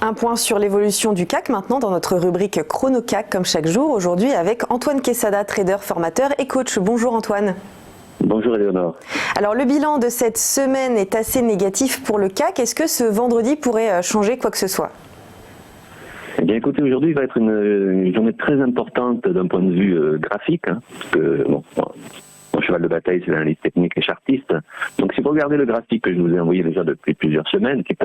Un point sur l'évolution du CAC maintenant dans notre rubrique Chrono CAC comme chaque jour. Aujourd'hui avec Antoine Quesada, trader, formateur et coach. Bonjour Antoine. Bonjour Éléonore. Alors le bilan de cette semaine est assez négatif pour le CAC. Est-ce que ce vendredi pourrait changer quoi que ce soit ? Eh bien écoutez, aujourd'hui va être une journée très importante d'un point de vue graphique, parce que mon cheval de bataille c'est l'analyse technique et chartiste. Donc si vous regardez le graphique que je vous ai envoyé déjà depuis plusieurs semaines, qui est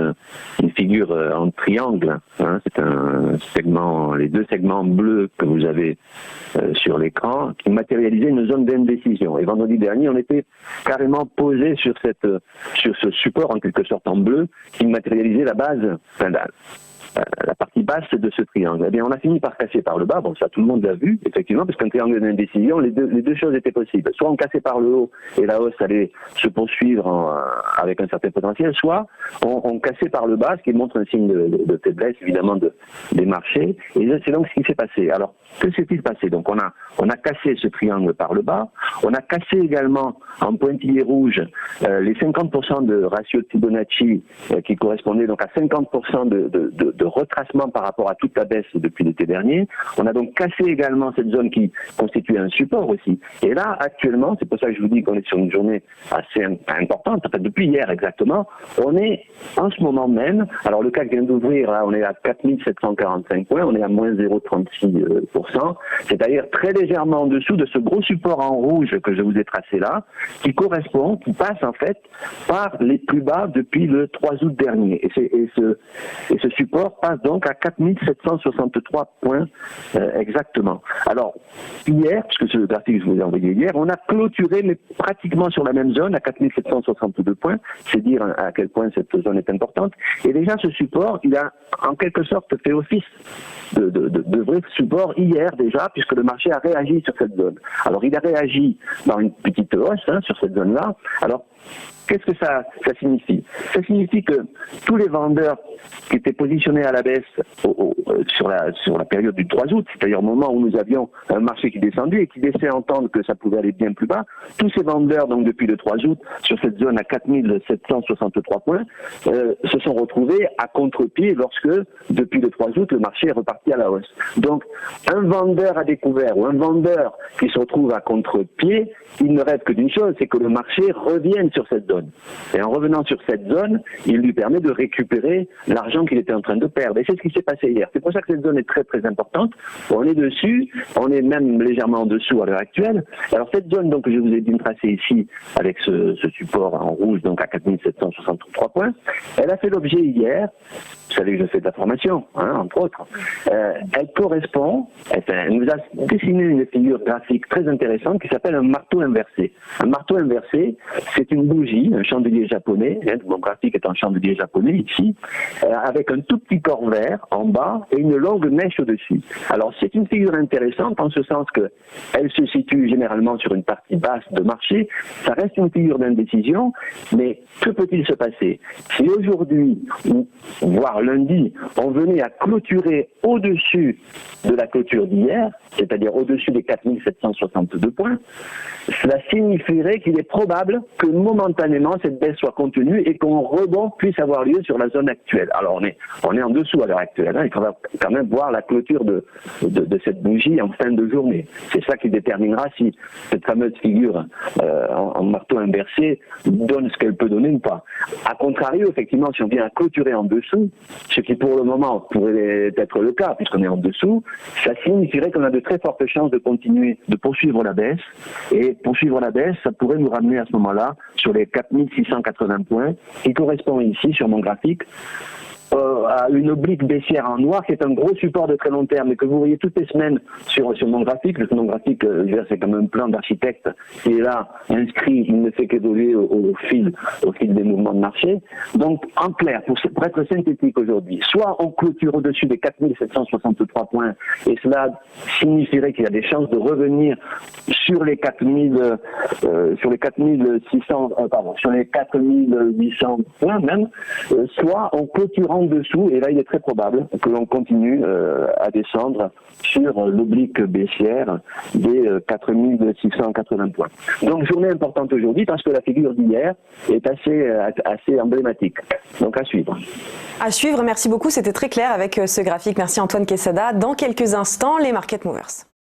une figure en triangle, c'est un segment, les deux segments bleus que vous avez sur l'écran, qui matérialisaient une zone d'indécision. Et vendredi dernier, on était carrément posé sur ce support en quelque sorte en bleu, qui matérialisait la base, la partie basse de ce triangle. Eh bien, on a fini par casser par le bas. Bon, ça, tout le monde l'a vu, effectivement, parce qu'un triangle d'indécision, les deux choses étaient possibles. Soit on cassait par le haut et la hausse allait se poursuivre avec un certain potentiel, soit on cassait par le bas, ce qui montre un signe de faiblesse, évidemment, des marchés. Et c'est donc ce qui s'est passé. Alors, que s'est-il passé? Donc, on a cassé ce triangle par le bas. On a cassé également, en pointillé rouge, les 50% de ratio de Fibonacci, qui correspondait donc à 50% de retracement par rapport à toute la baisse depuis l'été dernier. On a donc cassé également cette zone qui constituait un support aussi. Et là, actuellement, c'est pour ça que je vous dis qu'on est sur une journée assez importante, en fait, depuis hier exactement, on est en ce moment même, alors le CAC vient d'ouvrir, là, on est à 4745 points, on est à moins 0,36%, c'est-à-dire très légèrement en dessous de ce gros support en rouge que je vous ai tracé là, qui passe en fait par les plus bas depuis le 3 août dernier. Et ce support passe donc à 4763 points exactement. Alors, hier, puisque c'est le graphique que je vous ai envoyé hier, on a clôturé, mais pratiquement sur la même zone, à 4762 points. C'est dire à quel point cette zone est importante. Et déjà, ce support, il a en quelque sorte fait office de vrai support hier déjà, puisque le marché a réagi sur cette zone. Alors, il a réagi dans une petite hausse sur cette zone-là. Alors, qu'est-ce que ça signifie? Ça signifie que tous les vendeurs qui étaient positionnés à la baisse sur la période du 3 août, c'est-à-dire au moment où nous avions un marché qui descendait et qui laissait entendre que ça pouvait aller bien plus bas, tous ces vendeurs, donc depuis le 3 août, sur cette zone à 4763 points, se sont retrouvés à contre-pied lorsque, depuis le 3 août, le marché est reparti à la hausse. Donc, un vendeur à découvert ou un vendeur qui se retrouve à contre-pied, il ne rêve que d'une chose, c'est que le marché revienne sur cette zone. Et en revenant sur cette zone, il lui permet de récupérer l'argent qu'il était en train de perdre. Et c'est ce qui s'est passé hier. C'est pour ça que cette zone est très très importante. On est dessus, on est même légèrement en dessous à l'heure actuelle. Alors cette zone donc, que je vous ai bien tracée ici, avec ce support en rouge, donc à 4763 points, elle a fait l'objet hier, vous savez que je fais de la formation, entre autres, elle correspond, elle nous a dessiné une figure graphique très intéressante qui s'appelle un marteau inversé. Un marteau inversé, c'est une bougie, un chandelier japonais, mon graphique est un chandelier japonais ici, avec un tout petit corps vert en bas et une longue mèche au-dessus. Alors c'est une figure intéressante en ce sens qu'elle se situe généralement sur une partie basse de marché, ça reste une figure d'indécision, mais que peut-il se passer? Si aujourd'hui, voire lundi, on venait à clôturer au-dessus de la clôture d'hier, c'est-à-dire au-dessus des 4762 points, cela signifierait qu'il est probable que momentanément cette baisse soit contenue et qu'un rebond puisse avoir lieu sur la zone actuelle. Alors on est en dessous à l'heure actuelle, il faudra quand même voir la clôture de cette bougie en fin de journée. C'est ça qui déterminera si cette fameuse figure en marteau inversé donne ce qu'elle peut donner ou pas. A contrario, effectivement, si on vient à clôturer en dessous, ce qui pour le moment pourrait être le cas puisqu'on est en dessous, ça signifierait qu'on a de très fortes chances de continuer, de poursuivre la baisse. Et poursuivre la baisse, ça pourrait nous ramener à ce moment-là sur les 4680 points, qui correspond ici sur mon graphique à une oblique baissière en noir qui est un gros support de très long terme et que vous voyez toutes les semaines sur mon graphique. Mon graphique, c'est comme un plan d'architecte qui est là inscrit, il ne fait qu'évoluer au fil des mouvements de marché. Donc en clair, pour être synthétique aujourd'hui, soit on clôture au-dessus des 4763 points et cela signifierait qu'il y a des chances de revenir sur les 4800 points même, soit en clôturant dessous, et là il est très probable que l'on continue à descendre sur l'oblique baissière des 4680 points. Donc journée importante aujourd'hui parce que la figure d'hier est assez emblématique. Donc à suivre. À suivre, merci beaucoup, c'était très clair avec ce graphique. Merci Antoine Quesada. Dans quelques instants, les Market Movers.